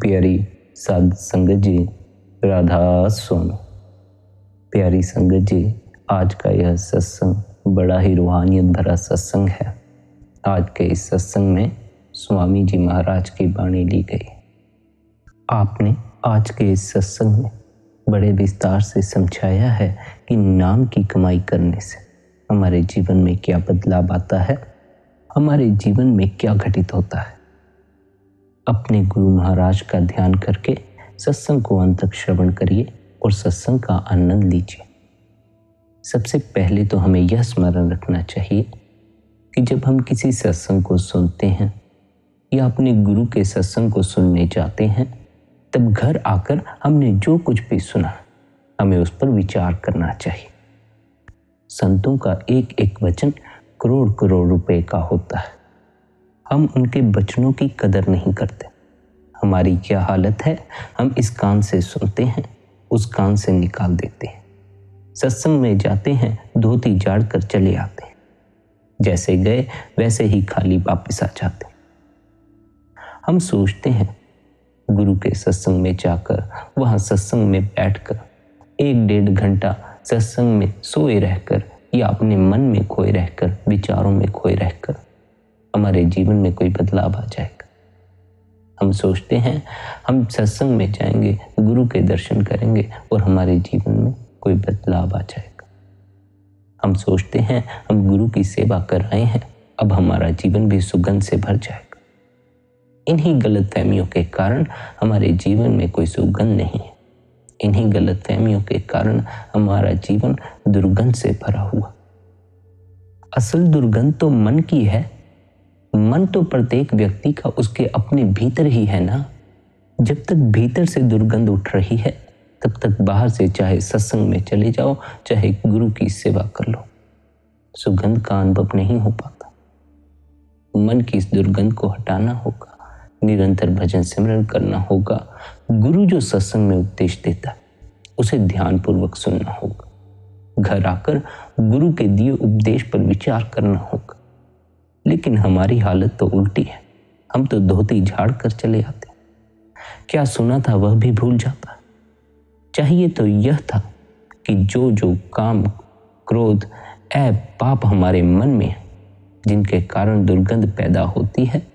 प्यारी साध संगत जी, राधा स्वामी। प्यारी संगत जी, आज का यह सत्संग बड़ा ही रूहानियत भरा सत्संग है। आज के इस सत्संग में स्वामी जी महाराज की वाणी ली गई। आपने आज के इस सत्संग में बड़े विस्तार से समझाया है कि नाम की कमाई करने से हमारे जीवन में क्या बदलाव आता है, हमारे जीवन में क्या घटित होता है। अपने गुरु महाराज का ध्यान करके सत्संग को अंत तक श्रवण करिए और सत्संग का आनंद लीजिए। सबसे पहले तो हमें यह स्मरण रखना चाहिए कि जब हम किसी सत्संग को सुनते हैं या अपने गुरु के सत्संग को सुनने जाते हैं, तब घर आकर हमने जो कुछ भी सुना हमें उस पर विचार करना चाहिए। संतों का एक एक वचन करोड़ करोड़ रुपए का होता है। हम उनके वचनों की कदर नहीं करते। हमारी क्या हालत है, हम इस कान से सुनते हैं, उस कान से निकाल देते हैं। सत्संग में जाते हैं, धोती झाड़ कर चले आते हैं। जैसे गए वैसे ही खाली वापस आ जाते हैं। हम सोचते हैं गुरु के सत्संग में जाकर, वहां सत्संग में बैठकर 1-1.5 घंटा सत्संग में सोए रहकर या अपने मन में खोए रहकर, विचारों में खोए रहकर हमारे जीवन में कोई बदलाव आ जाएगा। हम सोचते हैं हम सत्संग में जाएंगे, गुरु के दर्शन करेंगे और हमारे जीवन में कोई बदलाव आ जाएगा। हम सोचते हैं हम गुरु की सेवा कर रहे हैं, अब हमारा जीवन भी सुगंध से भर जाएगा। इन्हीं गलतफहमियों के कारण हमारे जीवन में कोई सुगंध नहीं है। इन्हीं गलतफहमियों के कारण हमारा जीवन दुर्गंध से भरा हुआ। असल दुर्गंध तो मन की है। मन तो प्रत्येक व्यक्ति का उसके अपने भीतर ही है ना। जब तक भीतर से दुर्गंध उठ रही है, तब तक बाहर से चाहे सत्संग में चले जाओ, चाहे गुरु की सेवा कर लो, सुगंध का अनुभव नहीं हो पाता। मन की इस दुर्गंध को हटाना होगा, निरंतर भजन सिमरन करना होगा। गुरु जो सत्संग में उपदेश देता है उसे ध्यानपूर्वक सुनना होगा। घर आकर गुरु के दिए उपदेश पर विचार करना होगा। लेकिन हमारी हालत तो उल्टी है। हम तो धोती झाड़ कर चले आते। क्या सुना था वह भी भूल जाता। चाहिए तो यह था कि जो जो काम, क्रोध, ऐब, पाप हमारे मन में है, जिनके कारण दुर्गंध पैदा होती है,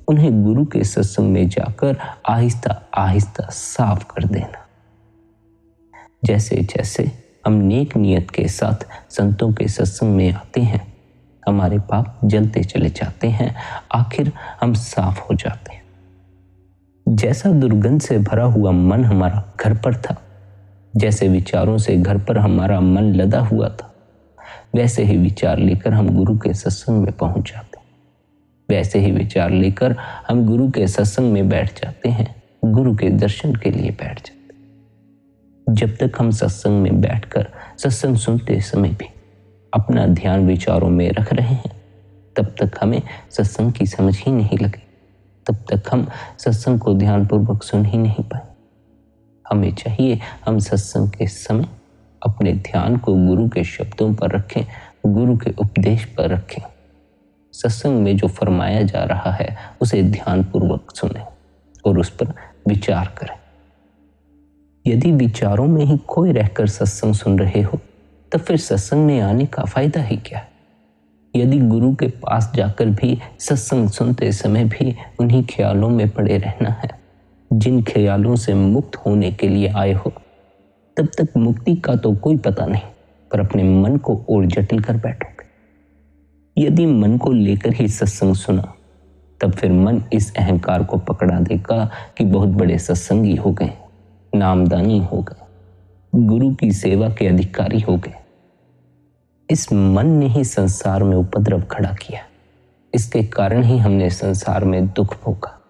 उन्हें गुरु के सत्संग में जाकर आहिस्ता आहिस्ता साफ कर देना। जैसे जैसे हम नेक नियत के साथ संतों के सत्संग में आते हैं, हमारे पाप जलते चले जाते हैं, आखिर हम साफ हो जाते हैं। जैसा दुर्गंध से भरा हुआ मन हमारा घर पर था, जैसे विचारों से घर पर हमारा मन लदा हुआ था, वैसे ही विचार लेकर हम गुरु के सत्संग में पहुंच जाते हैं। वैसे ही विचार लेकर हम गुरु के सत्संग में बैठ जाते हैं, गुरु के दर्शन के लिए बैठ जाते हैं। जब तक हम सत्संग में बैठकर सत्संग सुनते समय भी अपना ध्यान विचारों में रख रहे हैं, तब तक हमें सत्संग की समझ ही नहीं लगी। तब तक हम सत्संग को ध्यानपूर्वक सुन ही नहीं पाए। हमें चाहिए हम सत्संग के समय अपने ध्यान को गुरु के शब्दों पर रखें, गुरु के उपदेश पर रखें। सत्संग में जो फरमाया जा रहा है उसे ध्यानपूर्वक सुनें और उस पर विचार करें। यदि विचारों में ही खोए रहकर सत्संग सुन रहे हो, तो फिर सत्संग में आने का फायदा ही क्या है। यदि गुरु के पास जाकर भी सत्संग सुनते समय भी उन्हीं ख्यालों में पड़े रहना है, जिन ख्यालों से मुक्त होने के लिए आए हो, तब तक मुक्ति का तो कोई पता नहीं, पर अपने मन को और जटिल कर बैठोगे। यदि मन को लेकर ही सत्संग सुना, तब फिर मन इस अहंकार को पकड़ा देगा कि बहुत बड़े सत्संगी हो गए, नामदानी हो गए, गुरु की सेवा के अधिकारी हो गए। इस मन ने ही संसार में उपद्रव खड़ा किया। इसके कारण ही हमने संसार में दुख भोगा।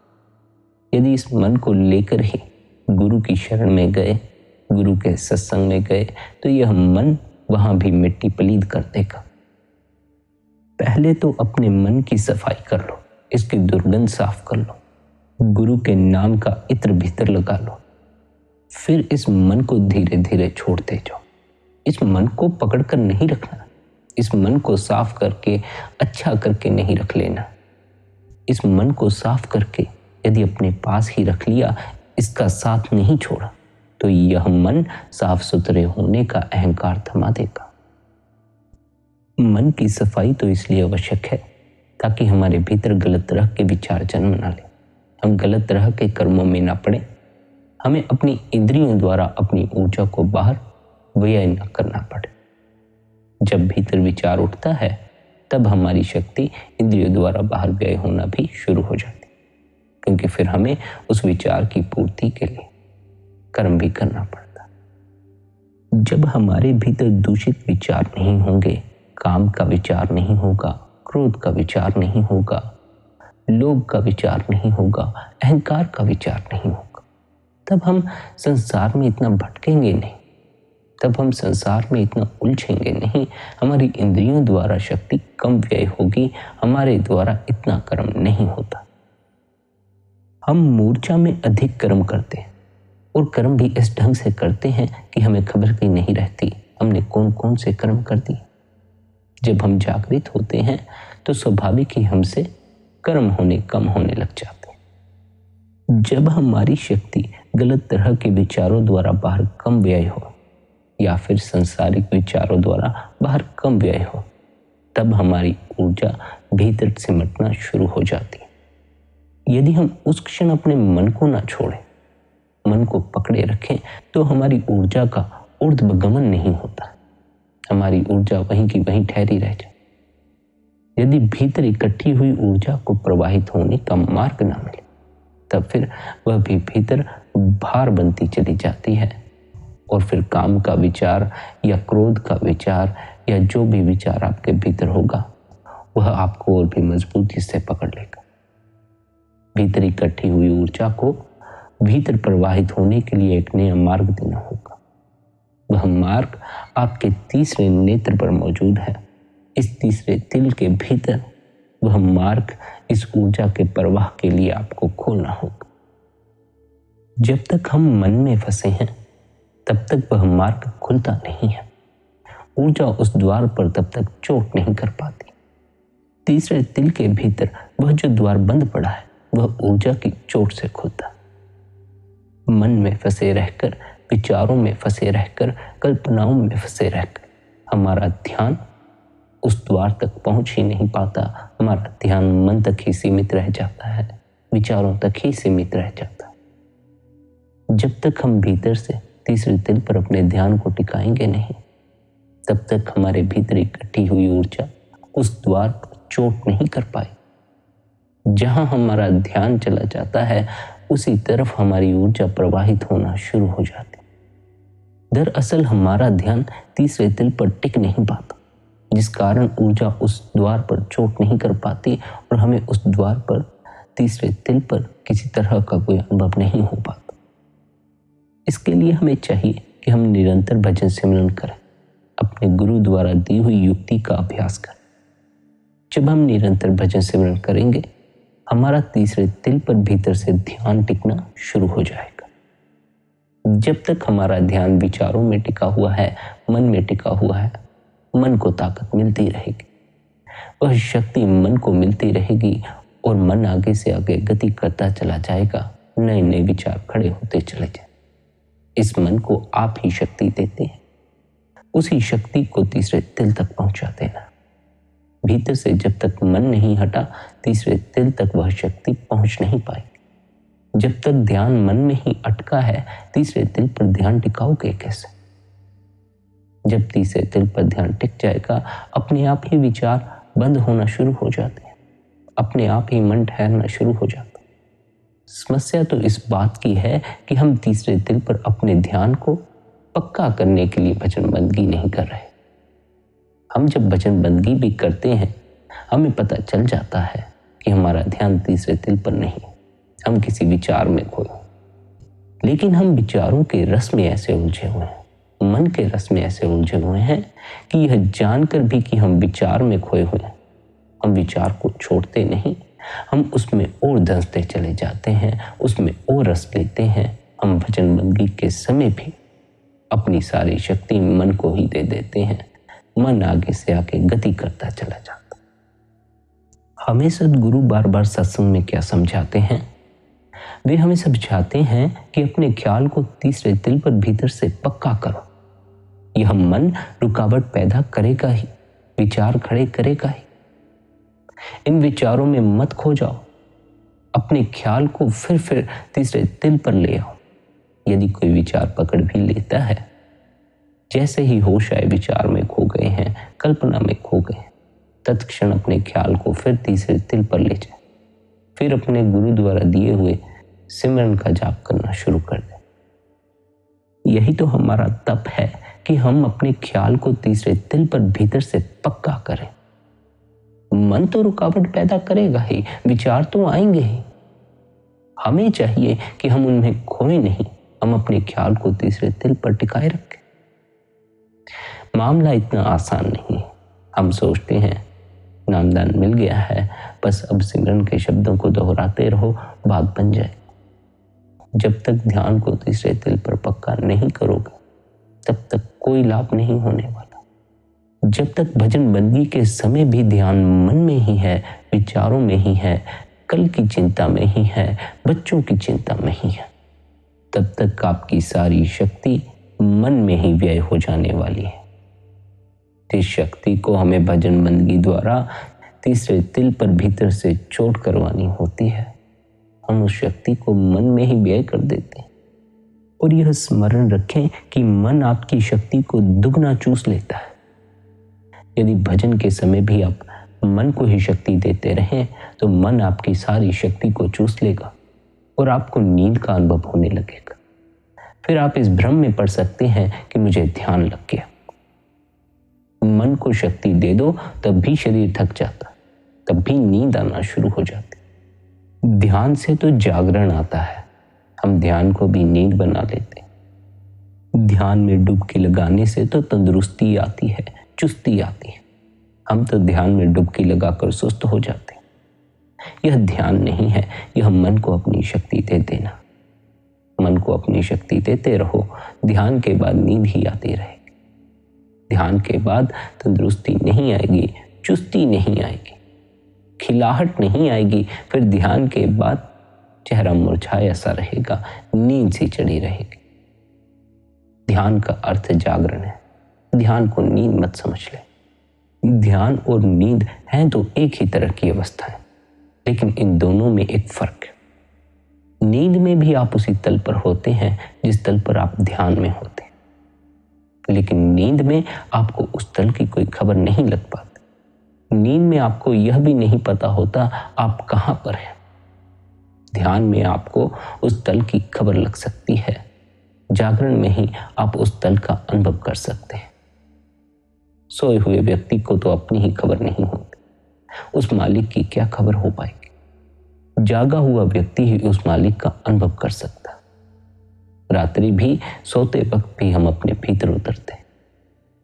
यदि इस मन को लेकर ही गुरु की शरण में गए, गुरु के सत्संग में गए, तो यह मन वहां भी मिट्टी पलीद कर देगा। पहले तो अपने मन की सफाई कर लो, इसकी दुर्गंध साफ कर लो, गुरु के नाम का इत्र भीतर लगा लो। फिर इस मन को धीरे धीरे छोड़ते जाओ। इस मन को पकड़ कर नहीं रखना। इस मन को साफ करके, अच्छा करके नहीं रख लेना। इस मन को साफ करके यदि अपने पास ही रख लिया, इसका साथ नहीं छोड़ा तो यह मन साफ सुथरे होने का अहंकार थमा देगा। मन की सफाई तो इसलिए आवश्यक है ताकि हमारे भीतर गलत तरह के विचार जन्म न ले, हम गलत तरह के कर्मों में न पड़े, हमें अपनी इंद्रियों द्वारा अपनी ऊर्जा को बाहर व्यय न करना पड़े। जब भीतर विचार उठता है तब हमारी शक्ति इंद्रियों द्वारा बाहर व्यय होना भी शुरू हो जाती, क्योंकि फिर हमें उस विचार की पूर्ति के लिए कर्म भी करना पड़ता। जब हमारे भीतर दूषित विचार नहीं होंगे, काम का विचार नहीं होगा, क्रोध का विचार नहीं होगा, लोभ का विचार नहीं होगा, अहंकार का विचार नहीं होगा, तब हम संसार में इतना भटकेंगे नहीं, तब हम संसार में इतना उलझेंगे नहीं, हमारी इंद्रियों द्वारा शक्ति कम व्यय होगी, हमारे द्वारा इतना कर्म नहीं होता। हम मूर्छा में अधिक कर्म करते हैं और कर्म भी इस ढंग से करते हैं कि हमें खबर भी नहीं रहती हमने कौन कौन से कर्म कर दिए। जब हम जागृत होते हैं तो स्वाभाविक ही हमसे कर्म कम होने लग जाते हैं। जब हमारी शक्ति गलत तरह के विचारों द्वारा बाहर कम व्यय हो या फिर संसारिक विचारों द्वारा बाहर कम व्यय हो, तब हमारी ऊर्जा भीतर सिमटना शुरू हो जाती है। यदि हम उस क्षण अपने मन को ना छोड़ें, मन को पकड़े रखें, तो हमारी ऊर्जा का ऊर्ध्वगमन नहीं होता, हमारी ऊर्जा वहीं की वहीं ठहरी रह जाती। यदि भीतर इकट्ठी हुई ऊर्जा को प्रवाहित होने का मार्ग ना मिले, तब फिर वह भी भीतर भार बनती चली जाती है और फिर काम का विचार या क्रोध का विचार या जो भी विचार आपके भीतर होगा वह आपको और भी मजबूती से पकड़ लेगा। भीतर इकट्ठी हुई ऊर्जा को भीतर प्रवाहित होने के लिए एक नया मार्ग देना होगा। वह मार्ग आपके तीसरे नेत्र पर मौजूद है। इस तीसरे तिल के भीतर वह मार्ग इस ऊर्जा के प्रवाह के लिए आपको खोलना होगा। जब तक हम मन में फंसे हैं तब तक वह मार्ग खुलता नहीं है। ऊर्जा उस द्वार पर तब तक चोट नहीं कर पाती। तीसरे तिल के भीतर वह जो द्वार बंद पड़ा है वह ऊर्जा की चोट से खुलता। मन में फंसे रहकर, विचारों में फंसे रहकर, कल्पनाओं में फंसे रहकर हमारा ध्यान उस द्वार तक पहुंच ही नहीं पाता। हमारा ध्यान मन तक ही सीमित रह जाता है, विचारों तक ही सीमित रह जाता है। जब तक हम भीतर से तीसरे तिल पर अपने ध्यान को टिकाएंगे नहीं, तब तक हमारे भीतर इकट्ठी हुई ऊर्जा उस द्वार पर चोट नहीं कर पाई। जहां हमारा ध्यान चला जाता है उसी तरफ हमारी ऊर्जा प्रवाहित होना शुरू हो जाती। दरअसल हमारा ध्यान तीसरे तिल पर टिक नहीं पाता, जिस कारण ऊर्जा उस द्वार पर चोट नहीं कर पाती और हमें उस द्वार पर, तीसरे तिल पर किसी तरह का कोई अनुभव नहीं हो पाता। इसके लिए हमें चाहिए कि हम निरंतर भजन सिमरन करें, अपने गुरु द्वारा दी हुई युक्ति का अभ्यास करें। जब हम निरंतर भजन सिमरन करेंगे, हमारा तीसरे तिल पर भीतर से ध्यान टिकना शुरू हो जाएगा। जब तक हमारा ध्यान विचारों में टिका हुआ है, मन में टिका हुआ है, मन को ताकत मिलती रहेगी, वह शक्ति मन को मिलती रहेगी और मन आगे से आगे गति करता चला जाएगा। नए नए विचार खड़े होते चले जाए। इस मन को आप ही शक्ति देते हैं, उसी शक्ति को तीसरे तिल तक पहुंचा देना। भीतर से जब तक मन नहीं हटा, तीसरे तिल तक वह शक्ति पहुंच नहीं पाएगी। जब तक ध्यान मन में ही अटका है, तीसरे तिल पर ध्यान टिकाओगे कैसे? जब तीसरे तिल पर ध्यान टिक जाएगा, अपने आप ही विचार बंद होना शुरू हो जाते हैं, अपने आप ही मन ठहरना शुरू हो जाता है। समस्या तो इस बात की है कि हम तीसरे तिल पर अपने ध्यान को पक्का करने के लिए भजन बंदगी नहीं कर रहे। हम जब भजन बंदगी भी करते हैं, हमें पता चल जाता है कि हमारा ध्यान तीसरे तिल पर नहीं, हम किसी विचार में खोए। लेकिन हम विचारों के रस में ऐसे उलझे हुए हैं, मन के रस में ऐसे उलझे हुए हैं कि यह जानकर भी कि हम विचार में खोए हुए हैं, हम विचार को छोड़ते नहीं, हम उसमें और धंसते चले जाते हैं, उसमें और रस लेते हैं। हम भजन बंदगी के समय भी अपनी सारी शक्ति मन को ही दे देते हैं। मन आगे से आगे गति करता चला जाता। हमें सद्गुरु बार बार सत्संग में क्या समझाते हैं? वे हमें समझाते हैं कि अपने ख्याल को तीसरे दिल पर भीतर से पक्का करो। यह मन रुकावट पैदा करेगा ही, विचार खड़े करेगा ही। इन विचारों में मत खो जाओ, अपने ख्याल को फिर तीसरे दिल पर ले आओ। यदि कोई विचार पकड़ भी लेता है, जैसे ही होश आए विचार में खो गए हैं, कल्पना में खो गए हैं, तत्क्षण अपने ख्याल को फिर तीसरे दिल पर ले जाए, फिर अपने गुरु द्वारा दिए हुए सिमरन का जाप करना शुरू कर दे। यही तो हमारा तप है कि हम अपने ख्याल को तीसरे दिल पर भीतर से पक्का करें। मन तो रुकावट पैदा करेगा ही, विचार तो आएंगे ही। हमें चाहिए कि हम उनमें खोए नहीं, हम अपने ख्याल को तीसरे दिल पर टिकाए रखें। मामला इतना आसान नहीं है। हम सोचते हैं नामदान मिल गया है, बस अब सिमरन के शब्दों को दोहराते रहो, बात बन जाए। जब तक ध्यान को तीसरे दिल पर पक्का नहीं करोगे, तब तक कोई लाभ नहीं होने वाला। जब तक भजन बंदगी के समय भी ध्यान मन में ही है, विचारों में ही है, कल की चिंता में ही है, बच्चों की चिंता में ही है, तब तक आपकी सारी शक्ति मन में ही व्यय हो जाने वाली है। इस शक्ति को हमें भजन बंदगी द्वारा तीसरे दिल पर भीतर से चोट करवानी होती है। हम उस शक्ति को मन में ही व्यय कर देते हैं। और यह स्मरण रखें कि मन आपकी शक्ति को दुगना चूस लेता है। यदि भजन के समय भी आप मन को ही शक्ति देते रहें, तो मन आपकी सारी शक्ति को चूस लेगा और आपको नींद का अनुभव होने लगेगा। फिर आप इस भ्रम में पड़ सकते हैं कि मुझे ध्यान लग गया। मन को शक्ति दे दो, तब भी शरीर थक जाता, तब भी नींद आना शुरू हो जाती। ध्यान से तो जागरण आता है, हम ध्यान को भी नींद बना लेते हैं। ध्यान में डुबकी लगाने से तो तंदुरुस्ती आती है, चुस्ती आती है। हम तो ध्यान में डुबकी लगाकर सुस्त हो जाते हैं। यह ध्यान नहीं है, यह मन को अपनी शक्ति दे देना। मन को अपनी शक्ति देते रहो, ध्यान के बाद नींद ही आती रहेगी। ध्यान के बाद तंदुरुस्ती नहीं आएगी, चुस्ती नहीं आएगी, खिलाहट नहीं आएगी। फिर ध्यान के बाद चेहरा मुरझाया सा रहेगा, नींद सी चढ़ी रहेगी। ध्यान का अर्थ जागरण है। ध्यान को नींद मत समझ ले। ध्यान और नींद हैं तो एक ही तरह की अवस्था है, लेकिन इन दोनों में एक फर्क है। नींद में भी आप उसी तल पर होते हैं जिस तल पर आप ध्यान में होते हैं, लेकिन नींद में आपको उस तल की कोई खबर नहीं लग पाती। नींद में आपको यह भी नहीं पता होता आप कहां पर हैं। ध्यान में आपको उस तल की खबर लग सकती है, जागरण में ही आप उस तल का अनुभव कर सकते हैं। सोए हुए व्यक्ति को तो अपनी ही खबर नहीं होती, उस मालिक की क्या खबर हो पाएगी। जागा हुआ व्यक्ति ही उस मालिक का अनुभव कर सकता। रात्रि भी सोते वक्त भी हम अपने भीतर उतरते हैं,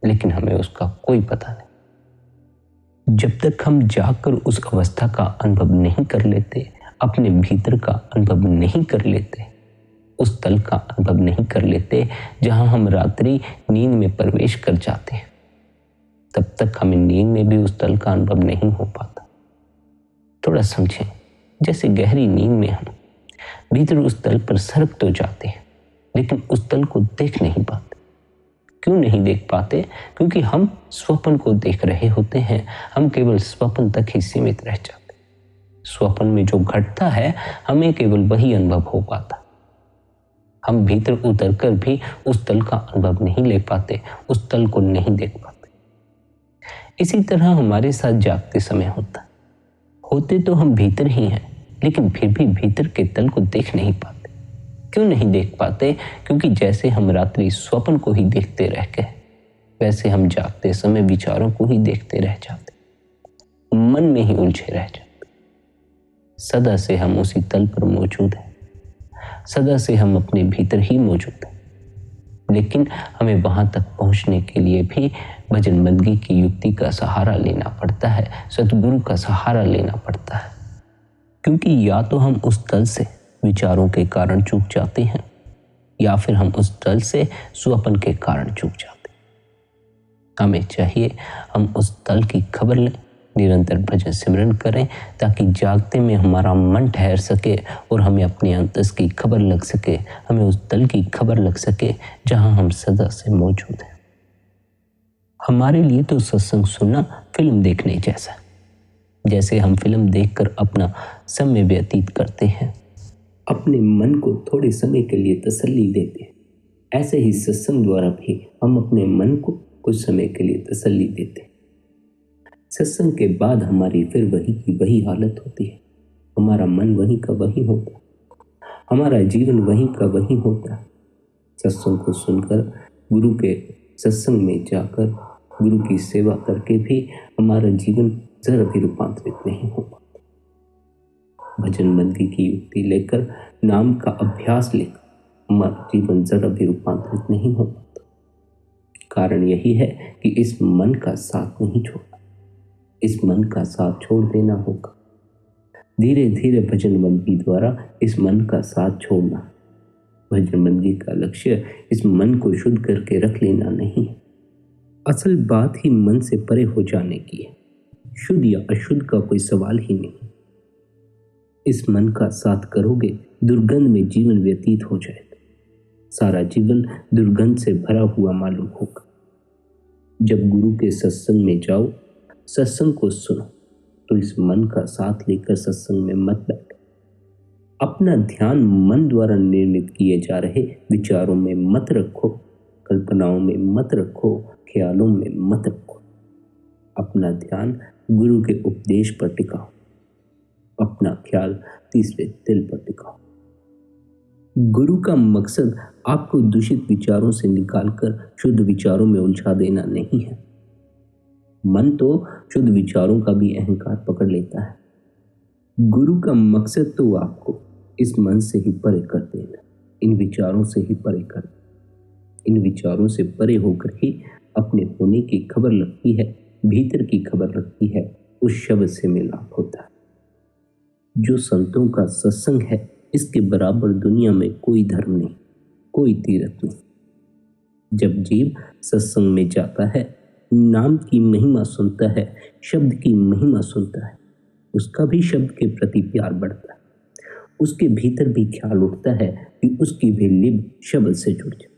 लेकिन हमें उसका कोई पता नहीं। जब तक हम जागकर उस अवस्था का अनुभव नहीं कर लेते, अपने भीतर का अनुभव नहीं कर लेते, उस तल का अनुभव नहीं कर लेते जहां हम रात्रि नींद में प्रवेश कर जाते हैं, तब तक हमें नींद में भी उस तल का अनुभव नहीं हो पाता। थोड़ा समझें, जैसे गहरी नींद में हम भीतर उस तल पर सरक तो जाते हैं, लेकिन उस तल को देख नहीं पाते। क्यों नहीं देख पाते? क्योंकि हम स्वप्न को देख रहे होते हैं। हम केवल स्वप्न तक ही सीमित रह जाते। स्वप्न में जो घटता है, हमें केवल वही अनुभव हो पाता। हम भीतर उतरकर भी उस तल का अनुभव नहीं ले पाते, उस तल को नहीं देख पाते। इसी तरह हमारे साथ जागते समय होता। होते तो हम भीतर ही हैं, लेकिन फिर भी भीतर के तल को देख नहीं पाते। क्यों नहीं देख पाते? क्योंकि जैसे हम रात्रि स्वप्न को ही देखते रह गए, वैसे हम जागते समय विचारों को ही देखते रह जाते, मन में ही उलझे रह जाते। सदा से हम उसी तल पर मौजूद हैं, सदा से हम अपने भीतर ही मौजूद हैं, लेकिन हमें वहां तक पहुंचने के लिए भी भजन बंदगी की युक्ति का सहारा लेना पड़ता है, सतगुरु का सहारा लेना पड़ता है। क्योंकि या तो हम उस तल से विचारों के कारण चूक जाते हैं, या फिर हम उस तल से स्वप्न के कारण चूक जाते हैं। हमें चाहिए हम उस तल की खबर लें, निरंतर भजन सिमरन करें ताकि जागते में हमारा मन ठहर सके और हमें अपने अंतस की खबर लग सके, हमें उस दल की खबर लग सके जहां हम सदा से मौजूद हैं। हमारे लिए तो सत्संग सुनना फिल्म देखने जैसा, जैसे हम फिल्म देखकर अपना समय व्यतीत करते हैं, अपने मन को थोड़े समय के लिए तसल्ली देते हैं, ऐसे ही सत्संग द्वारा भी हम अपने मन को कुछ समय के लिए तसल्ली देते हैं। सत्संग के बाद हमारी फिर वही की वही हालत होती है, हमारा मन वही का वही होता है, हमारा जीवन वही का वही होता है। सत्संग को सुनकर, गुरु के सत्संग में जाकर, गुरु की सेवा करके भी हमारा जीवन जरा भी रूपांतरित नहीं हो पाता। भजन बंदी की युक्ति लेकर, नाम का अभ्यास लेकर हमारा जीवन जरा भी रूपांतरित नहीं हो पाता। कारण यही है कि इस मन का साथ नहीं छोड़ना, इस मन का साथ छोड़ देना होगा। धीरे धीरे भजन बंदी द्वारा इस मन का साथ छोड़ना। भजन बंदी का लक्ष्य इस मन को शुद्ध करके रख लेना नहीं, असल बात ही मन से परे हो जाने की है। शुद्ध या अशुद्ध का कोई सवाल ही नहीं। इस मन का साथ करोगे, दुर्गंध में जीवन व्यतीत हो जाएगा, सारा जीवन दुर्गंध से भरा हुआ मालूम होगा। जब गुरु के सत्संग में जाओ, सत्संग को सुनो, तो इस मन का साथ लेकर सत्संग में मत बैठो। अपना ध्यान मन द्वारा निर्मित किए जा रहे विचारों में मत रखो, कल्पनाओं में मत रखो, ख्यालों में मत रखो। अपना ध्यान गुरु के उपदेश पर टिकाओ, अपना ख्याल तीसरे दिल पर टिकाओ। गुरु का मकसद आपको दूषित विचारों से निकालकर शुद्ध विचारों में उलझा देना नहीं है। मन तो शुद्ध विचारों का भी अहंकार पकड़ लेता है। गुरु का मकसद तो आपको इस मन से ही परे कर देना, इन विचारों से ही परे कर देना। इन विचारों से परे होकर ही अपने होने की खबर लगती है, भीतर की खबर लगती है, उस शब्द से मिलाप होता है। जो संतों का सत्संग है, इसके बराबर दुनिया में कोई धर्म नहीं, कोई तीर्थ नहीं। जब जीव सत्संग में जाता है, नाम की महिमा सुनता है, शब्द की महिमा सुनता है, उसका भी शब्द के प्रति प्यार बढ़ता है। उसके भीतर भी ख्याल उठता है कि उसकी भी लिप शब्द से जुड़ जाए।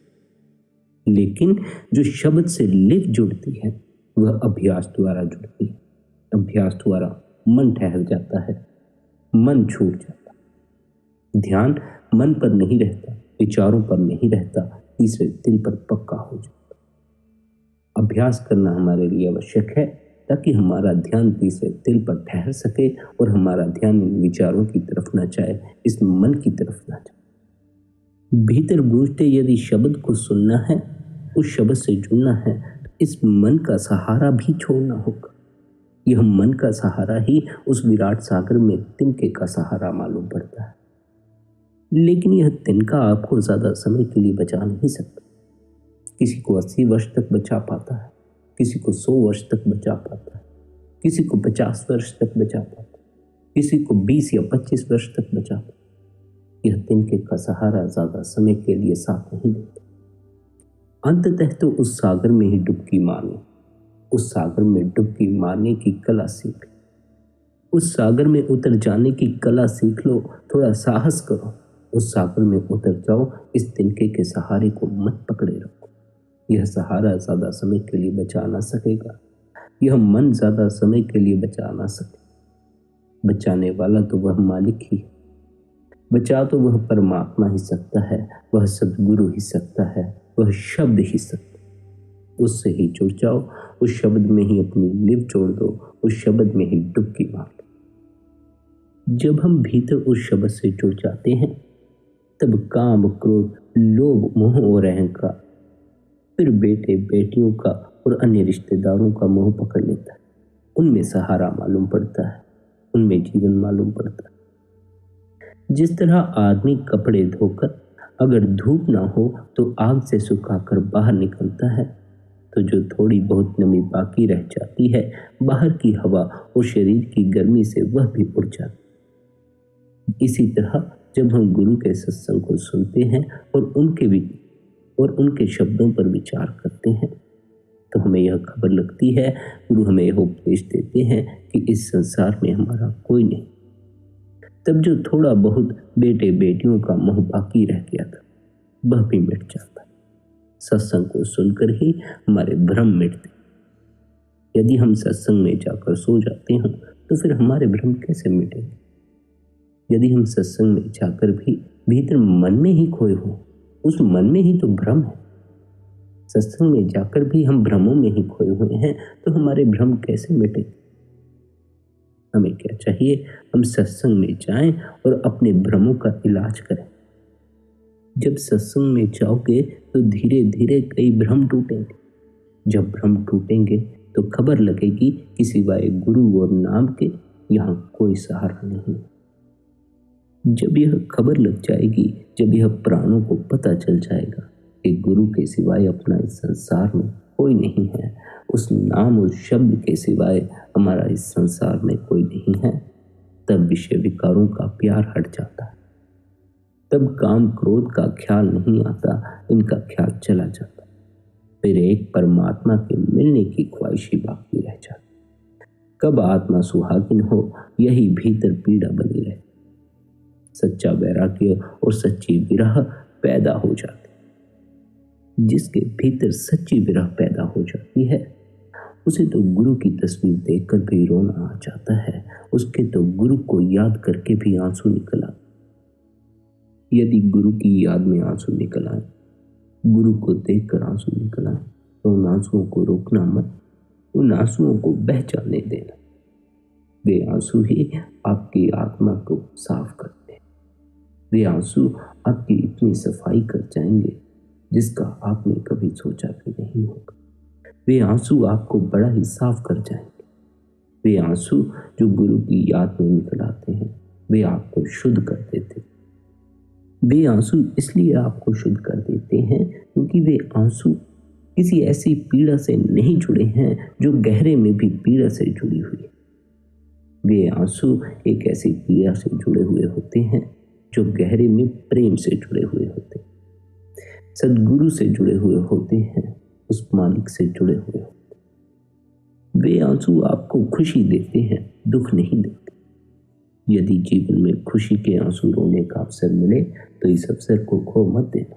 लेकिन जो शब्द से लिप जुड़ती है, वह अभ्यास द्वारा जुड़ती है। अभ्यास द्वारा मन ठहर जाता है, मन छूट जाता है। ध्यान मन पर नहीं रहता, विचारों पर नहीं रहता, तीसरे दिल पर पक्का हो जाता। अभ्यास करना हमारे लिए आवश्यक है ताकि हमारा ध्यान तीसरे दिल पर ठहर सके और हमारा ध्यान इन विचारों की तरफ न जाए, इस मन की तरफ न जाए। भीतर गूंजते यदि शब्द को सुनना है, उस शब्द से जुड़ना है, तो इस मन का सहारा भी छोड़ना होगा। यह मन का सहारा ही उस विराट सागर में तिनके का सहारा मालूम पड़ता है। लेकिन यह तिनका आपको ज्यादा समय के लिए बचा नहीं सकता। किसी को 80 वर्ष तक बचा पाता है, किसी को 100 वर्ष तक बचा पाता है, किसी को 50 वर्ष तक बचा पाता है, किसी को 20 या 25 वर्ष तक बचा पाता है। यह तिनके का सहारा ज्यादा समय के लिए साथ नहीं देता। अंततः तो उस सागर में ही डुबकी मारने, उस सागर में डुबकी मारने की कला सीख, उस सागर में उतर जाने की कला सीख लो। थोड़ा साहस करो, उस सागर में उतर जाओ। इस तिनके के सहारे को मत पकड़े रखो। यह सहारा ज्यादा समय के लिए बचा ना सकेगा, यह मन ज्यादा समय के लिए बचा ना सके। बचाने वाला तो वह मालिक ही है, बचा तो वह परमात्मा ही सकता है, वह सद्गुरु ही सकता है, वह शब्द ही सकता है। उससे ही जुड़ जाओ, उस शब्द में ही अपनी लिप जोड़ दो, उस शब्द में ही डुबकी मार लो। जब हम भीतर उस शब्द से जुड़ जाते हैं, तब काम, क्रोध, लोभ, मोह और अहंकार, फिर बेटे बेटियों का और अन्य रिश्तेदारों का मोह पकड़ लेता है। उनमें सहारा मालूम पड़ता है, उनमें जीवन मालूम पड़ता है। जिस तरह आदमी कपड़े धोकर अगर धूप ना हो तो आग से सुखाकर बाहर निकलता है, तो जो थोड़ी बहुत नमी बाकी रह जाती है, बाहर की हवा और शरीर की गर्मी से वह भी उड़ जाती। इसी तरह जब हम गुरु के सत्संग को सुनते हैं और उनके शब्दों पर विचार करते हैं, तो हमें यह खबर लगती है, गुरु हमें यह उपदेश देते हैं कि इस संसार में हमारा कोई नहीं। तब जो थोड़ा बहुत बेटे बेटियों का मोह बाकी रह गया था वह भी मिट जाता। सत्संग को सुनकर ही हमारे भ्रम मिटते। यदि हम सत्संग में जाकर सो जाते हैं तो फिर हमारे भ्रम कैसे मिटेंगे? यदि हम सत्संग में जाकर भी भीतर मन में ही खोए हो, उस मन में ही तो भ्रम है। सत्संग में जाकर भी हम भ्रमों में ही खोए हुए हैं तो हमारे भ्रम कैसे मिटेंगे? हमें क्या चाहिए? हम सत्संग में जाएं और अपने भ्रमों का इलाज करें। जब सत्संग में जाओगे तो धीरे धीरे कई भ्रम टूटेंगे। जब भ्रम टूटेंगे तो खबर लगेगी कि सिवाय गुरु और नाम के यहाँ कोई सहारा नहीं। जब यह खबर लग जाएगी, जब यह प्राणों को पता चल जाएगा कि गुरु के सिवाय अपना इस संसार में कोई नहीं है, उस नाम उस शब्द के सिवाय हमारा इस संसार में कोई नहीं है, तब विषय विकारों का प्यार हट जाता है। तब काम क्रोध का ख्याल नहीं आता, इनका ख्याल चला जाता। फिर एक परमात्मा के मिलने की ख्वाहिश ही बाकी रह जाती। कब आत्मा सुहागिन हो, यही भीतर पीड़ा बनी रहे। सच्चा वैराग्य और सच्ची विरह पैदा हो जाती। जिसके भीतर सच्ची विरह पैदा हो जाती है उसे तो गुरु की तस्वीर देखकर भी रोना आ जाता है। उसके तो गुरु को याद करके भी आंसू निकल आते। यदि गुरु की याद में आंसू निकल आए, गुरु को देखकर आंसू निकल आए, तो उन आंसुओं को रोकना मत, उन आंसुओं को बह जाने देना। वे आंसू ही आपकी आत्मा को साफ करते हैं। वे आंसू आपकी इतनी सफाई कर जाएंगे जिसका आपने कभी सोचा भी नहीं होगा। वे आंसू आपको बड़ा ही साफ कर जाएंगे। वे आंसू जो गुरु की याद में निकल आते हैं, वे आपको शुद्ध कर देते हैं। वे आंसू इसलिए आपको शुद्ध कर देते हैं क्योंकि वे आंसू किसी ऐसी पीड़ा से नहीं जुड़े हैं जो गहरे में भी पीड़ा से जुड़ी हुई है। वे आंसू एक ऐसी पीड़ा से जुड़े हुए होते हैं जो गहरे में प्रेम से जुड़े हुए होते हैं, सद्गुरु से जुड़े हुए होते हैं, उस मालिक से जुड़े हुए होते हैं। वे आंसू आपको खुशी देते हैं, दुख नहीं देते। यदि जीवन में खुशी के आंसू रोने का अवसर मिले तो इस अवसर को खो मत देना।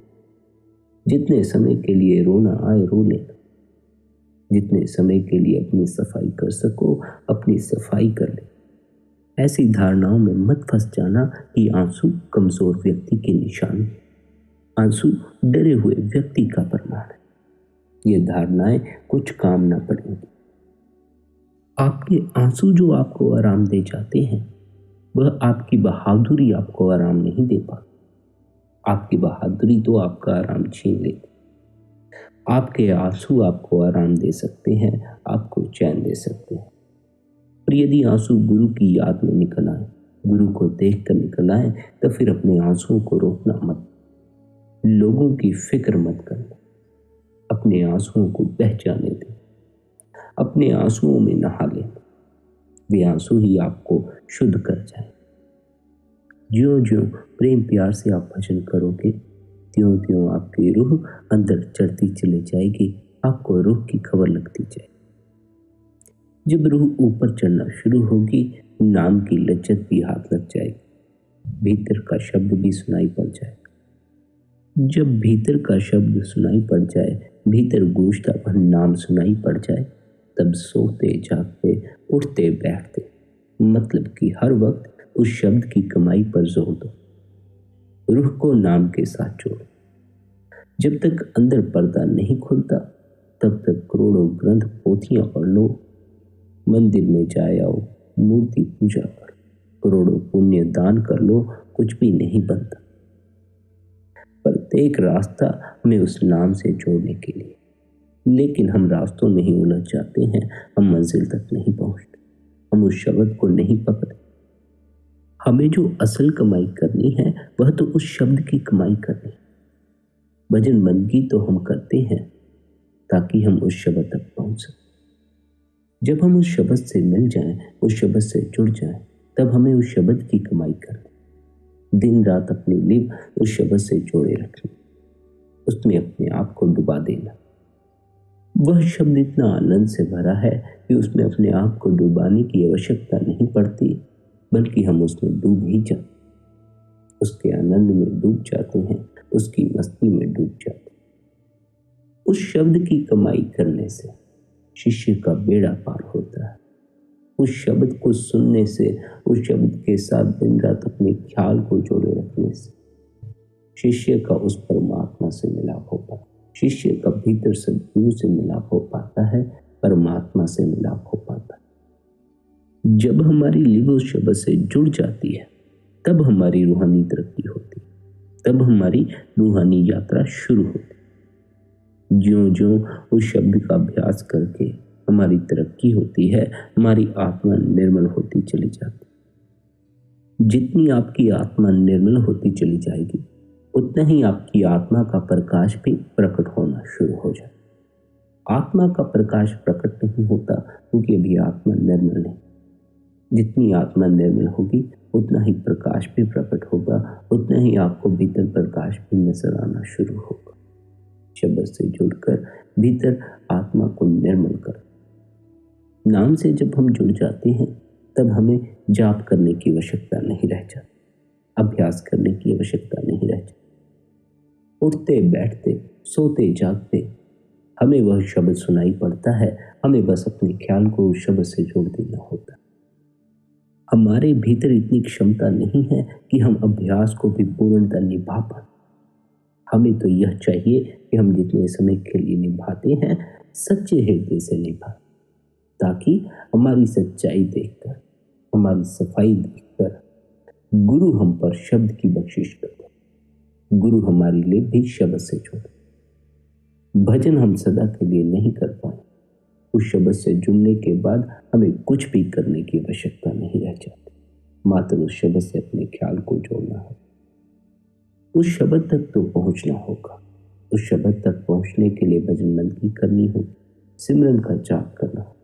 जितने समय के लिए रोना आए रो लेना। जितने समय के लिए अपनी सफाई कर सको अपनी सफाई कर ले। ऐसी धारणाओं में मत फंस जाना कि आंसू कमजोर व्यक्ति की निशानी है, आंसू डरे हुए व्यक्ति का प्रमाण है। ये धारणाएं कुछ काम ना पड़ेंगी। आपके आंसू जो आपको आराम दे जाते हैं, वह आपकी बहादुरी आपको आराम नहीं दे पाती। आपकी बहादुरी तो आपका आराम छीन लेती। आपके आंसू आपको आराम दे सकते हैं, आपको चैन दे सकते हैं। और यदि आंसू गुरु की याद में निकल आए, गुरु को देख कर निकल आए, तो फिर अपने आंसुओं को रोकना मत। लोगों की फिक्र मत करना। अपने आंसुओं को बह जाने दें। अपने आंसुओं में नहा लेना। वे आंसू ही आपको शुद्ध कर जाए। ज्यों ज्यों प्रेम प्यार से आप भजन करोगे, त्यों त्यों आपकी रूह अंदर चढ़ती चली जाएगी। आपको रूह की खबर लगती जाएगी। जब रूह ऊपर चढ़ना शुरू होगी, नाम की लज्जत भी हाथ लग जाएगी। भीतर का शब्द भी सुनाई पड़ जाएगा। जब भीतर का शब्द सुनाई पड़ जाए, भीतर गूंजता हुआ नाम सुनाई पड़ जाए, तब सोते जागते उठते बैठते मतलब कि हर वक्त उस शब्द की कमाई पर जोर दो। रूह को नाम के साथ जोड़ो। जब तक अंदर पर्दा नहीं खुलता, तब तक करोड़ों ग्रंथ पोथियां पढ़ लो, मंदिर में जाए आओ, मूर्ति पूजा करो, करोड़ों पुण्य दान कर लो, कुछ भी नहीं बनता। प्रत्येक रास्ता हमें उस नाम से जोड़ने के लिए, लेकिन हम रास्तों में ही उलझ जाते हैं। हम मंजिल तक नहीं पहुंचते। हम उस शब्द को नहीं पकड़ते। हमें जो असल कमाई करनी है वह तो उस शब्द की कमाई करनी है। भजन बंदगी तो हम करते हैं ताकि हम उस शब्द तक पहुंच सकें। जब हम उस शब्द से मिल जाएं, उस शब्द से जुड़ जाएं, तब हमें उस शब्द की कमाई करनी। दिन रात अपनी लिव उस शब्द से जोड़े रखनी, उसमें अपने आप को डुबा देना। वह शब्द इतना आनंद से भरा है कि उसमें अपने आप को डुबाने की आवश्यकता नहीं पड़ती, बल्कि हम उसमें डूब ही जाते, उसके आनंद में डूब जाते हैं, उसकी मस्ती में डूब जाते हैं। उस शब्द की कमाई करने से शिष्य का बेड़ा पार होता है। उस शब्द को सुनने से, उस शब्द के साथ दिन रात अपने ख्याल को जोड़े रखने से शिष्य का उस परमात्मा से मिलाप हो पाता है। शिष्य का भीतर सद्गुरु से मिलाप हो पाता है, परमात्मा से मिलाप हो पाता है। जब हमारी लिव उस शब्द से जुड़ जाती है, तब हमारी रूहानी तरक्की होती है, तब हमारी रूहानी यात्रा शुरू होती है। ज्यों-ज्यों उस शब्द का अभ्यास करके हमारी तरक्की होती है, हमारी आत्मा निर्मल होती चली जाती है। जितनी आपकी आत्मा निर्मल होती चली जाएगी, उतना ही आपकी आत्मा का प्रकाश भी प्रकट होना शुरू हो जाए। आत्मा का प्रकाश प्रकट नहीं होता क्योंकि अभी आत्मा निर्मल नहीं। जितनी आत्मा निर्मल होगी, उतना ही प्रकाश भी प्रकट होगा, उतना ही आपको भीतर प्रकाश भी नजर आना शुरू होगा। शब्द से जुड़कर भीतर आत्मा को निर्मल कर, नाम से जब हम जुड़ जाते हैं, तब हमें जाप करने की आवश्यकता नहीं रह जाती, अभ्यास करने की आवश्यकता नहीं रह जाती। उठते बैठते, सोते जागते हमें वह शब्द सुनाई पड़ता है, हमें बस अपने ख्याल को उस शब्द से जोड़ देना होता है। हमारे भीतर इतनी क्षमता नहीं है कि हम अभ्यास को भी पूर्णतः निभा पाए। हमें तो यह चाहिए कि हम जितने समय के लिए निभाते हैं, सच्चे हृदय से निभाएं, ताकि हमारी सच्चाई देखकर, हमारी सफाई देखकर गुरु हम पर शब्द की बख्शिश करते, गुरु हमारे लिए भी शब्द से जोड़े। भजन हम सदा के लिए नहीं कर पाए, उस शब्द से जुड़ने के बाद हमें कुछ भी करने की आवश्यकता नहीं रह जाती, मात्र उस शब्द से अपने ख्याल को जोड़ना है। उस शब्द तक तो पहुंचना होगा। उस शब्द तक पहुंचने के लिए भजन बंदगी करनी होगी, सिमरन का जाप करना होगा।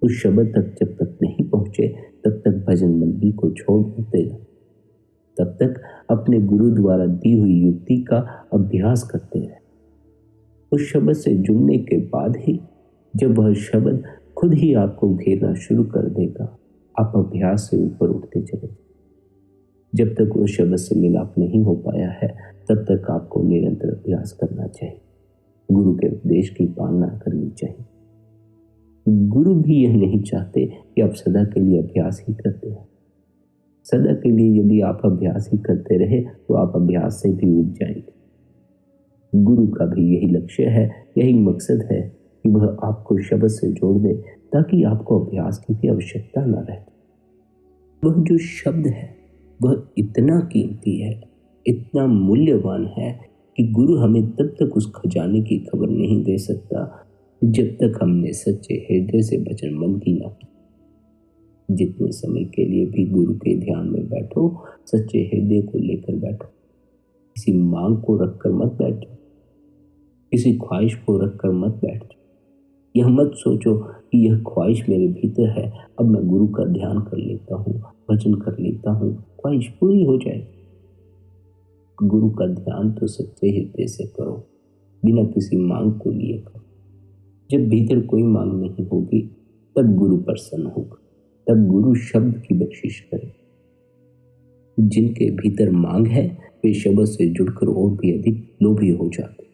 उस शब्द तक जब तक नहीं पहुंचे, तब तक भजन बंदगी को छोड़ मत देना। तब तक अपने गुरु द्वारा दी हुई युक्ति का अभ्यास करते रहे। उस शब्द से जुड़ने के बाद ही, जब वह शब्द खुद ही आपको घेरना शुरू कर देगा, आप अभ्यास से ऊपर उठते चले। जब तक उस शब्द से मिलाप नहीं हो पाया है, तब तक आपको निरंतर अभ्यास करना चाहिए, गुरु के उपदेश की पालना करनी चाहिए। गुरु भी यह नहीं चाहते कि आप सदा के लिए अभ्यास ही करते हैं। सदा के लिए यदि आप अभ्यास ही करते रहे, तो आप अभ्यास से भी उब जाएंगे। गुरु का भी यही लक्ष्य है, यही मकसद है कि वह आपको शब्द से जोड़ दे, ताकि आपको अभ्यास की भी आवश्यकता न रहे। वह जो शब्द है, वह इतना कीमती है, इतना मूल्यवान है कि गुरु हमें तब तक उस खजाने की खबर नहीं दे सकता जब तक हमने सच्चे हृदय से भजन बंदगी न की। जितने समय के लिए भी गुरु के ध्यान में बैठो, सच्चे हृदय को लेकर बैठो। किसी मांग को रखकर मत बैठो, किसी ख्वाहिश को रखकर मत बैठो। यह मत सोचो कि यह ख्वाहिश मेरे भीतर है, अब मैं गुरु का ध्यान कर लेता हूँ, भजन कर लेता हूँ, ख्वाहिश पूरी हो जाएगी। गुरु का ध्यान तो सच्चे हृदय से करो, बिना किसी मांग को लिए करो। जब भीतर कोई मांग नहीं होगी, तब गुरु प्रसन्न होगा, तब गुरु शब्द की बख्शिश करे। जिनके भीतर मांग है, वे शब्द से जुड़कर और भी अधिक लोभी हो जाते।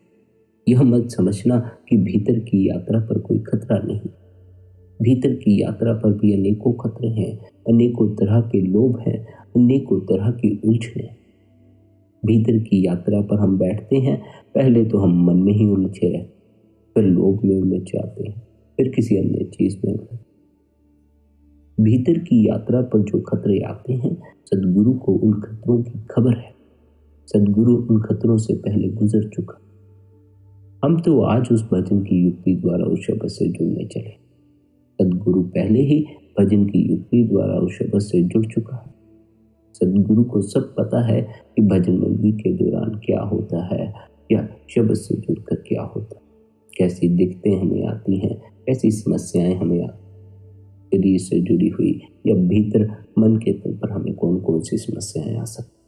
यह मत समझना कि भीतर की यात्रा पर कोई खतरा नहीं। भीतर की यात्रा पर भी अनेकों खतरे हैं, अनेकों तरह के लोभ हैं, अनेकों तरह की उलझने। भीतर की यात्रा पर हम बैठते हैं, पहले तो हम मन में ही उलझे रहते, फिर लोभ में उलझ जाते हैं, फिर किसी अन्य चीज में उलझ। भीतर की यात्रा पर जो खतरे आते हैं, सदगुरु को उन खतरों की खबर है। सदगुरु उन खतरों से पहले गुजर चुका। हम तो आज उस भजन की युक्ति द्वारा उस शब्द से जुड़ने चले। सदगुरु पहले ही भजन की युक्ति द्वारा उस शब्द से जुड़ चुका है। सदगुरु को सब पता है कि भजन बंदगी के दौरान क्या होता है, या शब्द से जुड़कर क्या होता है, कैसी दिक्कतें हमें आती हैं, कैसी समस्याएं हमें आती, शरीर से जुड़ी हुई या भीतर मन के तल पर हमें कौन कौन सी समस्याएं आ सकती।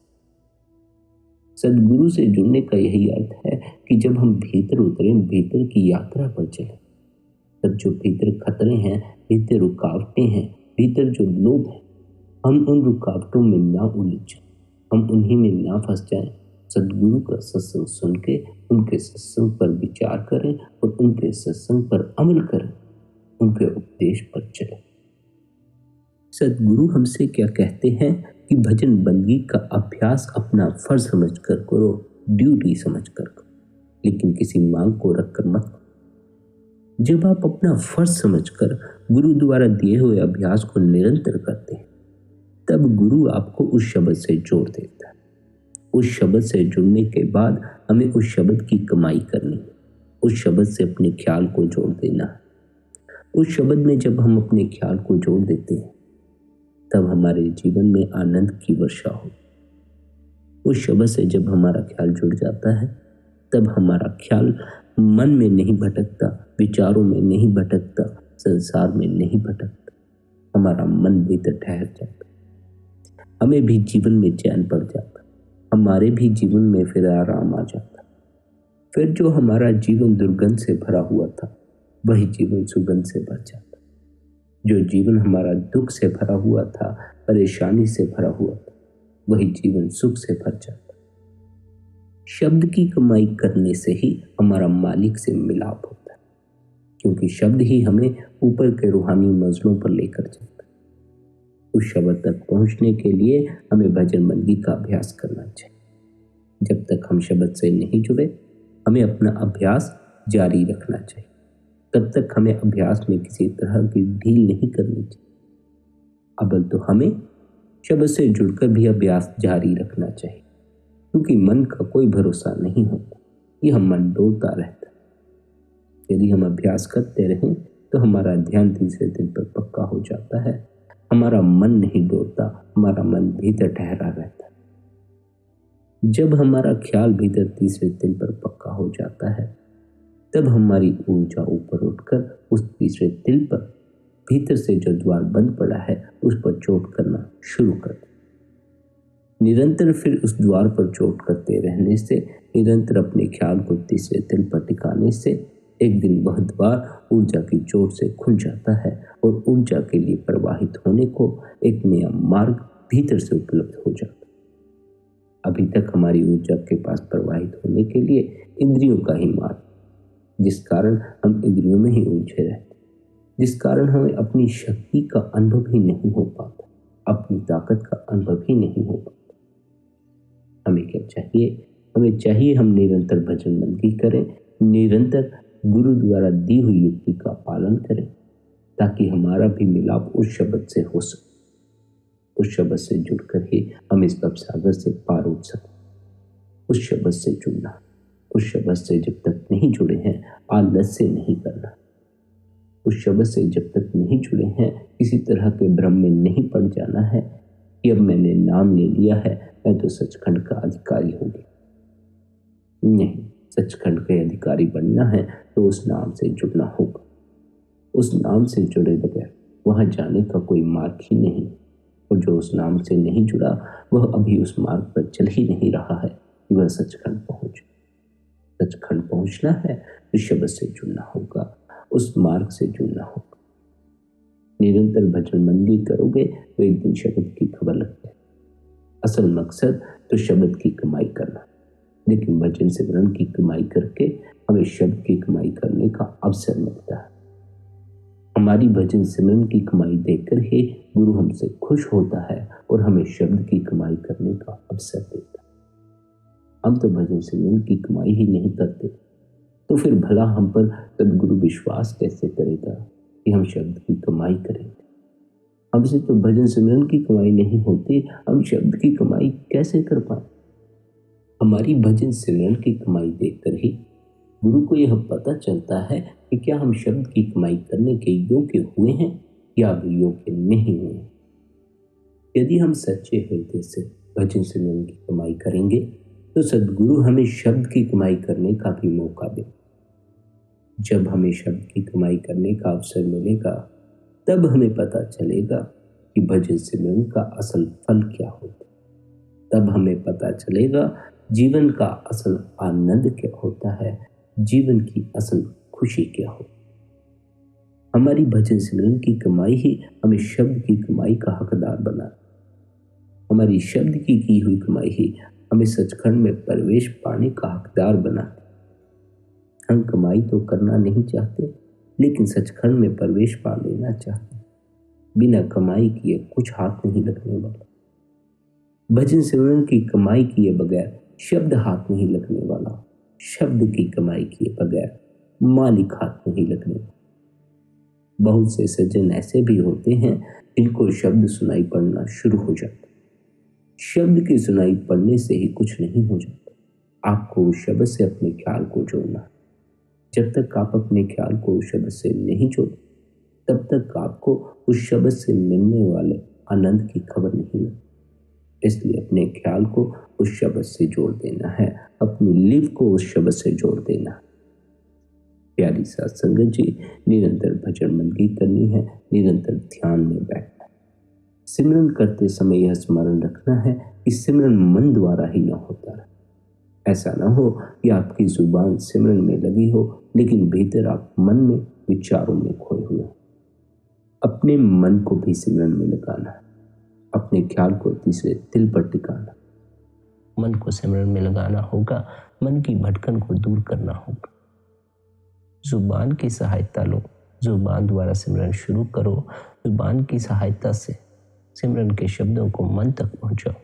सदगुरु से जुड़ने का यही अर्थ है कि जब हम भीतर उतरें, भीतर की यात्रा पर चलें, तब जो भीतर खतरे हैं, भीतर रुकावटें हैं, भीतर जो लोभ है, हम उन रुकावटों में ना उलझ जाएं, हम उन्हीं में ना फंस जाएं। सदगुरु का सत्संग सुन के उनके सत्संग पर विचार करें और उनके सत्संग पर अमल करें, उनके उपदेश पर चलें। सदगुरु हमसे क्या कहते हैं कि भजन बंदगी का अभ्यास अपना फर्ज समझकर करो, ड्यूटी समझकर करो, लेकिन किसी मांग को रखकर मत करो। जब आप अपना फर्ज समझकर गुरु द्वारा दिए हुए अभ्यास को निरंतर करते हैं, तब गुरु आपको उस शब्द से जोड़ देता है। उस शब्द से जुड़ने के बाद हमें उस शब्द की कमाई करनी है, उस शब्द से अपने ख्याल को जोड़ देना है। उस शब्द में जब हम अपने ख्याल को जोड़ देते हैं, तब हमारे जीवन में आनंद की वर्षा हो। उस शब्द से जब हमारा ख्याल जुड़ जाता है, तब हमारा ख्याल मन में नहीं भटकता, विचारों में नहीं भटकता, संसार में नहीं भटकता, हमारा मन भीतर ठहर जाता, हमें भी जीवन में चैन पड़ जाता, हमारे भी जीवन में फिर आराम आ जाता। फिर जो हमारा जीवन दुर्गंध से भरा हुआ था, वही जीवन सुगंध से भर जाता। जो जीवन हमारा दुख से भरा हुआ था, परेशानी से भरा हुआ था, वही जीवन सुख से भर जाता। शब्द की कमाई करने से ही हमारा मालिक से मिलाप होता है, क्योंकि शब्द ही हमें ऊपर के रूहानी मंजिलों पर लेकर चलता है। उस शब्द तक पहुंचने के लिए हमें भजन बंदगी का अभ्यास करना चाहिए। जब तक हम शब्द से नहीं जुड़े, हमें अपना अभ्यास जारी रखना चाहिए। तब तक हमें अभ्यास में किसी तरह की ढील नहीं करनी चाहिए। अब तो हमें शब्द से जुड़कर भी अभ्यास जारी रखना चाहिए, क्योंकि मन का कोई भरोसा नहीं होता, यह मन डोलता रहता है। यदि हम अभ्यास करते रहें तो हमारा ध्यान तीसरे दिन पर पक्का हो जाता है। हमारा मन नहीं डोलता, हमारा मन भीतर ठहरा रहता है। जब हमारा ख्याल भीतर तीसरे दिन पर पक्का हो जाता है, तब हमारी ऊर्जा ऊपर उठकर उस तीसरे तिल पर भीतर से जो द्वार बंद पड़ा है उस पर चोट करना शुरू कर दे। निरंतर फिर उस द्वार पर चोट करते रहने से, निरंतर अपने ख्याल को तीसरे तिल पर टिकाने से एक दिन वह द्वार ऊर्जा की चोट से खुल जाता है और ऊर्जा के लिए प्रवाहित होने को एक नया मार्ग भीतर से उपलब्ध हो जाता है। अभी तक हमारी ऊर्जा के पास प्रवाहित होने के लिए इंद्रियों का ही मार्ग, जिस कारण हम इंद्रियों में ही उलझे रहते, जिस कारण हमें अपनी शक्ति का अनुभव ही नहीं हो पाता, अपनी ताकत का अनुभव ही नहीं हो पाता। हमें क्या चाहिए? हमें चाहिए हम निरंतर भजन बंदगी करें, निरंतर गुरु द्वारा दी हुई युक्ति का पालन करें, ताकि हमारा भी मिलाप उस शब्द से हो सके। उस शब्द से जुड़कर ही हम इस भव सागर से पार उठ सकें। उस शब्द से जुड़ना, उस शब्द से जब तक नहीं जुड़े हैं आलस से नहीं करना। उस शब्द से जब तक नहीं जुड़े हैं किसी तरह के भ्रम में नहीं पड़ जाना है कि अब मैंने नाम ले लिया है, मैं तो सचखंड का अधिकारी हो गया। नहीं, सचखंड के अधिकारी बनना है तो उस नाम से जुड़ना होगा। उस नाम से जुड़े बगैर वहां जाने का कोई मार्ग ही नहीं, और जो उस नाम से नहीं जुड़ा वह अभी उस मार्ग पर चल ही नहीं रहा है कि वह सचखंड पहुंचे। सचखंड पहुंचना है तो शब्द से जुड़ना होगा, उस मार्ग से जुड़ना होगा। निरंतर भजन बंदगी करोगे तो एक दिन शब्द की खबर लग जाए। असल मकसद तो शब्द की कमाई करना, लेकिन भजन सिमरन की कमाई करके हमें शब्द की कमाई करने का अवसर मिलता है। हमारी भजन सिमरन की कमाई देखकर ही गुरु हमसे खुश होता है और हमें शब्द की कमाई करने का अवसर देता है। हम तो भजन सिमरन की कमाई ही नहीं करते, तो फिर भला हम पर सदगुरु विश्वास कैसे करेगा कि हम शब्द की कमाई करेंगे? हमसे तो भजन सिमरन की कमाई नहीं होती, हम शब्द की कमाई कैसे कर पाए? हमारी भजन सिमरन की कमाई देखकर ही गुरु को यह पता चलता है कि क्या हम शब्द की कमाई करने के योग्य हुए हैं या अभी योग्य नहीं हुए। यदि हम सच्चे हृदय से भजन सिमरन की कमाई करेंगे तो सदगुरु हमें शब्द की कमाई करने का भी मौका दे। जब हमें शब्द की कमाई करने का अवसर मिलेगा तब हमें पता चलेगा कि भजन सिमरन का असल फल क्या होता है। तब हमें पता चलेगा जीवन का असल आनंद क्या होता है, जीवन की असल खुशी क्या हो। हमारी भजन सिमरन की कमाई ही हमें शब्द की कमाई का हकदार बना। हमारी शब्द की हुई कमाई ही हमें सचखंड में प्रवेश पाने का हकदार बना। हम कमाई तो करना नहीं चाहते, लेकिन सचखंड में प्रवेश पा लेना चाहते। बिना कमाई किए कुछ हाथ नहीं लगने वाला। भजन सिमरन की कमाई किए बगैर शब्द हाथ नहीं लगने वाला। शब्द की कमाई किए बगैर मालिक हाथ नहीं लगने वाला। बहुत से सज्जन ऐसे भी होते हैं जिनको शब्द सुनाई पड़ना शुरू हो जाता। शब्द की सुनाई पड़ने से ही कुछ नहीं हो जाता। आपको उस शब्द से अपने ख्याल को जोड़ना। जब तक आप अपने ख्याल को उस शब्द से नहीं जोड़ते, तब तक आपको उस शब्द से मिलने वाले आनंद की खबर नहीं लगती। इसलिए अपने ख्याल को उस शब्द से जोड़ देना है, अपनी लीव को उस शब्द से जोड़ देना है। प्यारी साथ संगत जी, निरंतर भजन बंदगी करनी है, निरंतर ध्यान में बैठना है। सिमरन करते समय यह स्मरण रखना है कि सिमरन मन द्वारा ही न होता रहे। ऐसा ना हो कि आपकी जुबान सिमरन में लगी हो, लेकिन भीतर आप मन में विचारों में खोए हुए हो। अपने मन को भी सिमरन में लगाना है, अपने ख्याल को तीसरे दिल पर टिकाना। मन को सिमरन में लगाना होगा, मन की भटकन को दूर करना होगा। जुबान की सहायता लो, जुबान द्वारा सिमरन शुरू करो। जुबान की सहायता से सिमरन के शब्दों को मन तक पहुंचाओ,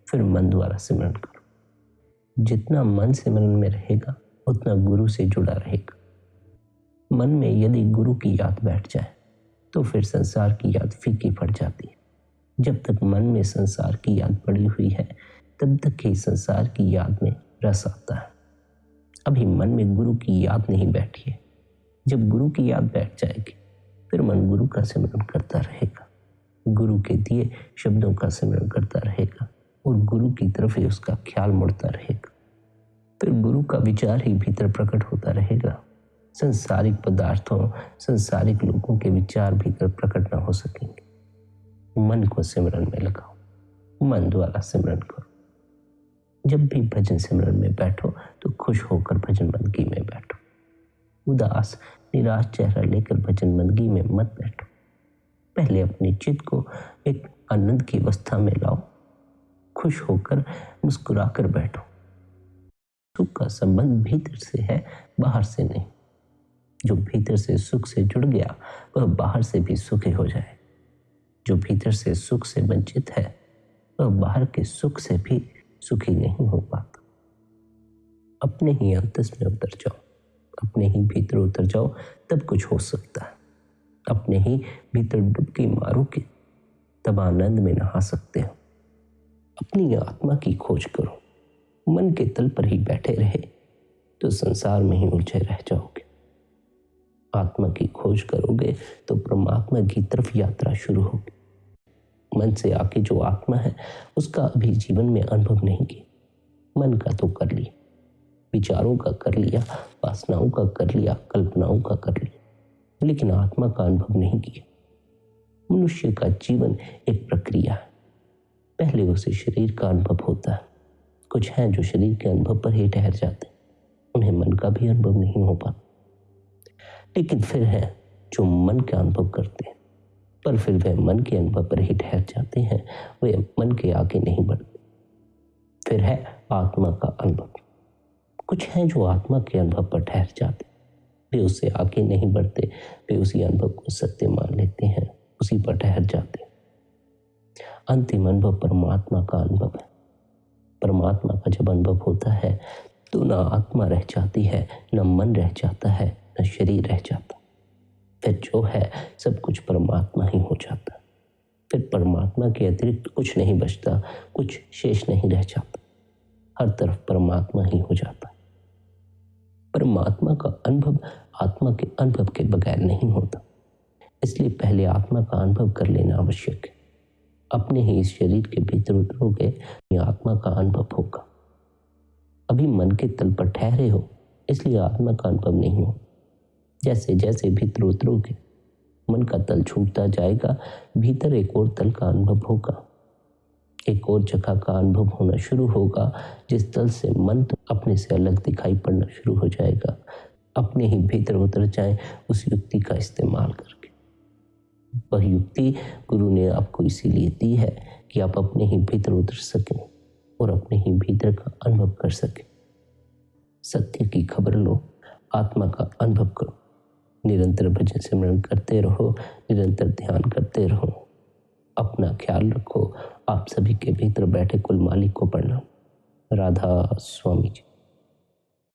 फिर मन द्वारा सिमरन करो। जितना मन सिमरन में रहेगा, उतना गुरु से जुड़ा रहेगा। मन में यदि गुरु की याद बैठ जाए, तो फिर संसार की याद फीकी पड़ जाती है। जब तक मन में संसार की याद पड़ी हुई है, तब तक ही संसार की याद में रस आता है। अभी मन में गुरु की याद नहीं बैठी है। जब गुरु की याद बैठ जाएगी, फिर मन गुरु का सिमरन करता रहेगा, गुरु के दिए शब्दों का सिमरन करता रहेगा और गुरु की तरफ ही उसका ख्याल मुड़ता रहेगा। फिर गुरु का विचार ही भीतर प्रकट होता रहेगा। संसारिक पदार्थों, संसारिक लोगों के विचार भीतर प्रकट ना हो सकेंगे। मन को सिमरन में लगाओ, मन द्वारा सिमरन करो। जब भी भजन सिमरन में बैठो तो खुश होकर भजन बंदगी में बैठो। उदास निराश चेहरा लेकर भजन बंदगी में मत बैठो। पहले अपने चित्त को एक आनंद की अवस्था में लाओ। खुश होकर मुस्कुराकर बैठो। सुख का संबंध भीतर से है, बाहर से नहीं। जो भीतर से सुख से जुड़ गया, वह बाहर से भी सुखी हो जाए। जो भीतर से सुख से वंचित है, वह बाहर के सुख से भी सुखी नहीं हो पाता। अपने ही अंतस में उतर जाओ, अपने ही भीतर उतर जाओ, तब कुछ हो सकता है। अपने ही भीतर डुबकी मारोगे, तब आनंद में नहा सकते हो। अपनी आत्मा की खोज करो। मन के तल पर ही बैठे रहे तो संसार में ही उलझे रह जाओगे। आत्मा की खोज करोगे तो परमात्मा की तरफ यात्रा शुरू होगी। मन से आके जो आत्मा है, उसका अभी जीवन में अनुभव नहीं किया। मन का तो कर लिया, विचारों का कर लिया, वासनाओं का कर लिया, कल्पनाओं का कर लिया, लेकिन आत्मा का अनुभव नहीं किया। मनुष्य का जीवन एक प्रक्रिया है। पहले उसे शरीर का अनुभव होता है। कुछ हैं जो शरीर के अनुभव पर ही ठहर जाते हैं, उन्हें मन का भी अनुभव नहीं हो पाता। लेकिन फिर है जो मन का अनुभव करते हैं, पर फिर वे मन के अनुभव पर ही ठहर जाते हैं, वे मन के आगे नहीं बढ़ते। फिर है आत्मा का अनुभव। कुछ हैं जो आत्मा के अनुभव पर ठहर जाते, वे उससे आगे नहीं बढ़ते, वे उसी अनुभव को सत्य मान लेते हैं, उसी पर ठहर जाते हैं। अंतिम अनुभव परमात्मा का अनुभव है। परमात्मा का जब अनुभव होता है तो न आत्मा रह जाती है, न मन रह जाता है, न शरीर रह जाता। फिर जो है सब कुछ परमात्मा ही हो जाता। फिर परमात्मा के अतिरिक्त कुछ नहीं बचता, कुछ शेष नहीं रह जाता। हर तरफ परमात्मा ही हो जाता। परमात्मा का अनुभव आत्मा के अनुभव के बगैर नहीं होता। इसलिए पहले आत्मा का अनुभव कर लेना आवश्यक है। अपने ही इस शरीर के भीतर उतरोगे, ये आत्मा का अनुभव होगा। अभी मन के तल पर ठहरे हो, इसलिए आत्मा का अनुभव नहीं हो। जैसे जैसे भीतर उतरोगे, मन का तल छूटता जाएगा, भीतर एक और तल का अनुभव होगा। एक और जगह का अनुभव होना शुरू होगा जिस तल से मन तो अपने से अलग दिखाई पड़ना शुरू हो जाएगा। अपने ही भीतर उतर जाएं उस युक्ति का इस्तेमाल करके। वह युक्ति गुरु ने आपको इसीलिए दी है कि आप अपने ही भीतर उतर सकें और अपने ही भीतर का अनुभव कर सकें। सत्य की खबर लो, आत्मा का अनुभव करो, निरंतर भजन सिमरन करते रहो, निरंतर ध्यान करते रहो। अपना ख्याल रखो। आप सभी के भीतर बैठे कुल मालिक को प्रणाम। राधा स्वामी जी।